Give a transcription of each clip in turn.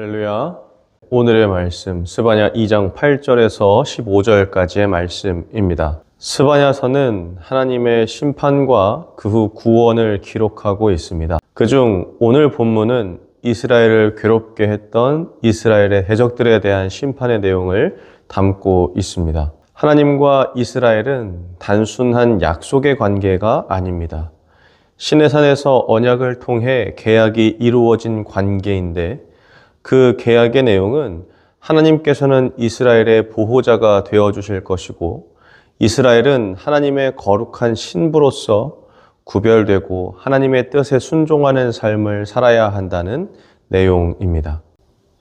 할렐루야. 오늘의 말씀 스바냐 2장 8절에서 15절까지의 말씀입니다. 스바냐서는 하나님의 심판과 그 후 구원을 기록하고 있습니다. 그중 오늘 본문은 이스라엘을 괴롭게 했던 이스라엘의 해적들에 대한 심판의 내용을 담고 있습니다. 하나님과 이스라엘은 단순한 약속의 관계가 아닙니다. 시내산에서 언약을 통해 계약이 이루어진 관계인데 그 계약의 내용은 하나님께서는 이스라엘의 보호자가 되어주실 것이고 이스라엘은 하나님의 거룩한 신부로서 구별되고 하나님의 뜻에 순종하는 삶을 살아야 한다는 내용입니다.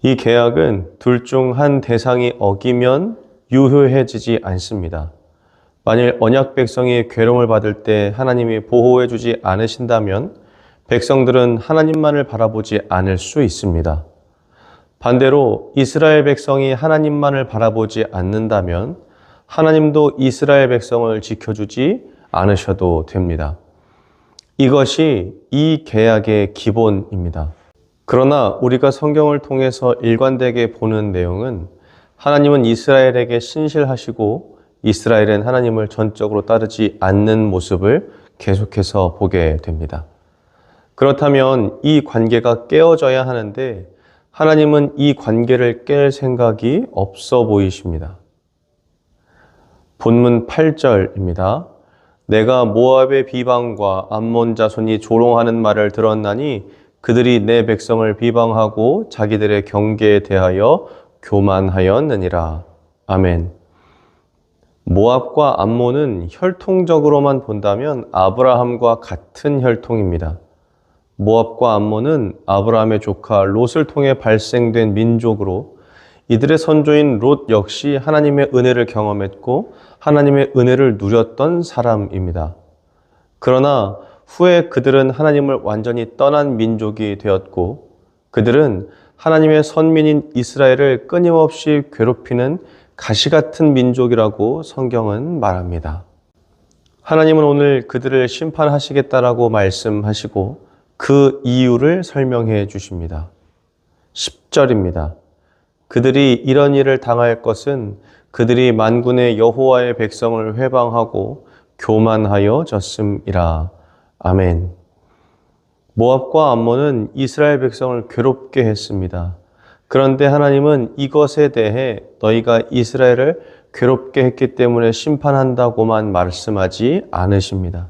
이 계약은 둘 중 한 대상이 어기면 유효해지지 않습니다. 만일 언약 백성이 괴로움을 받을 때 하나님이 보호해주지 않으신다면 백성들은 하나님만을 바라보지 않을 수 있습니다. 반대로 이스라엘 백성이 하나님만을 바라보지 않는다면 하나님도 이스라엘 백성을 지켜주지 않으셔도 됩니다. 이것이 이 계약의 기본입니다. 그러나 우리가 성경을 통해서 일관되게 보는 내용은 하나님은 이스라엘에게 신실하시고 이스라엘은 하나님을 전적으로 따르지 않는 모습을 계속해서 보게 됩니다. 그렇다면 이 관계가 깨어져야 하는데 하나님은 이 관계를 깰 생각이 없어 보이십니다. 본문 8절입니다. 내가 모압의 비방과 암몬 자손이 조롱하는 말을 들었나니 그들이 내 백성을 비방하고 자기들의 경계에 대하여 교만하였느니라. 아멘. 모압과 암몬은 혈통적으로만 본다면 아브라함과 같은 혈통입니다. 모압과 암몬은 아브라함의 조카 롯을 통해 발생된 민족으로 이들의 선조인 롯 역시 하나님의 은혜를 경험했고 하나님의 은혜를 누렸던 사람입니다. 그러나 후에 그들은 하나님을 완전히 떠난 민족이 되었고 그들은 하나님의 선민인 이스라엘을 끊임없이 괴롭히는 가시 같은 민족이라고 성경은 말합니다. 하나님은 오늘 그들을 심판하시겠다라고 말씀하시고 그 이유를 설명해 주십니다. 10절입니다. 그들이 이런 일을 당할 것은 그들이 만군의 여호와의 백성을 회방하고 교만하여 졌음이라. 아멘. 모압과 암몬은 이스라엘 백성을 괴롭게 했습니다. 그런데 하나님은 이것에 대해 너희가 이스라엘을 괴롭게 했기 때문에 심판한다고만 말씀하지 않으십니다.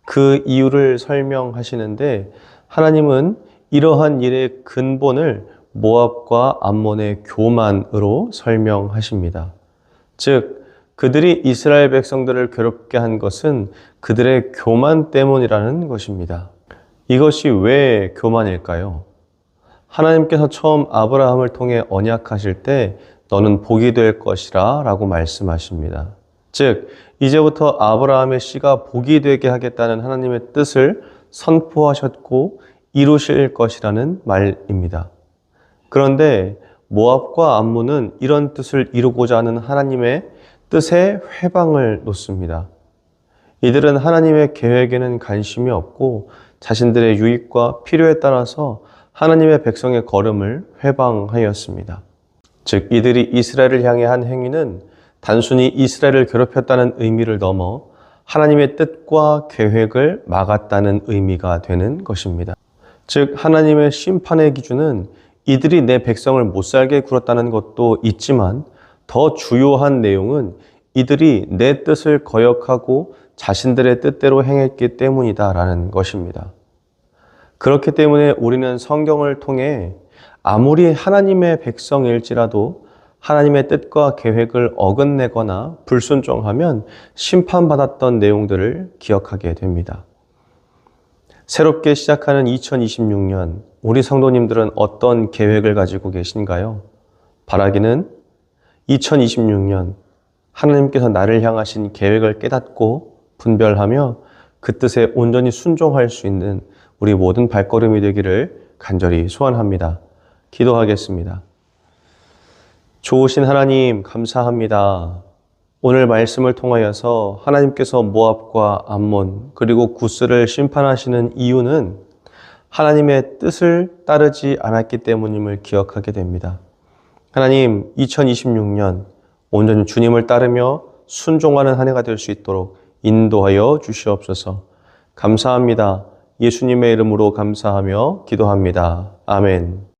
그 이유를 설명하시는데 하나님은 이러한 일의 근본을 모압과 암몬의 교만으로 설명하십니다. 즉, 그들이 이스라엘 백성들을 괴롭게 한 것은 그들의 교만 때문이라는 것입니다. 이것이 왜 교만일까요? 하나님께서 처음 아브라함을 통해 언약하실 때 너는 복이 될 것이라 라고 말씀하십니다. 즉, 이제부터 아브라함의 씨가 복이 되게 하겠다는 하나님의 뜻을 선포하셨고 이루실 것이라는 말입니다. 그런데 모압과 암몬은 이런 뜻을 이루고자 하는 하나님의 뜻에 회방을 놓습니다. 이들은 하나님의 계획에는 관심이 없고 자신들의 유익과 필요에 따라서 하나님의 백성의 걸음을 회방하였습니다. 즉, 이들이 이스라엘을 향해 한 행위는 단순히 이스라엘을 괴롭혔다는 의미를 넘어 하나님의 뜻과 계획을 막았다는 의미가 되는 것입니다. 즉, 하나님의 심판의 기준은 이들이 내 백성을 못살게 굴었다는 것도 있지만 더 주요한 내용은 이들이 내 뜻을 거역하고 자신들의 뜻대로 행했기 때문이다라는 것입니다. 그렇기 때문에 우리는 성경을 통해 아무리 하나님의 백성일지라도 하나님의 뜻과 계획을 어긋내거나 불순종하면 심판받았던 내용들을 기억하게 됩니다. 새롭게 시작하는 2026년, 우리 성도님들은 어떤 계획을 가지고 계신가요? 바라기는 2026년 하나님께서 나를 향하신 계획을 깨닫고 분별하며 그 뜻에 온전히 순종할 수 있는 우리 모든 발걸음이 되기를 간절히 소원합니다. 기도하겠습니다. 좋으신 하나님, 감사합니다. 오늘 말씀을 통하여서 하나님께서 모압과 암몬 그리고 구스를 심판하시는 이유는 하나님의 뜻을 따르지 않았기 때문임을 기억하게 됩니다. 하나님, 2026년 온전히 주님을 따르며 순종하는 한 해가 될 수 있도록 인도하여 주시옵소서. 감사합니다. 예수님의 이름으로 감사하며 기도합니다. 아멘.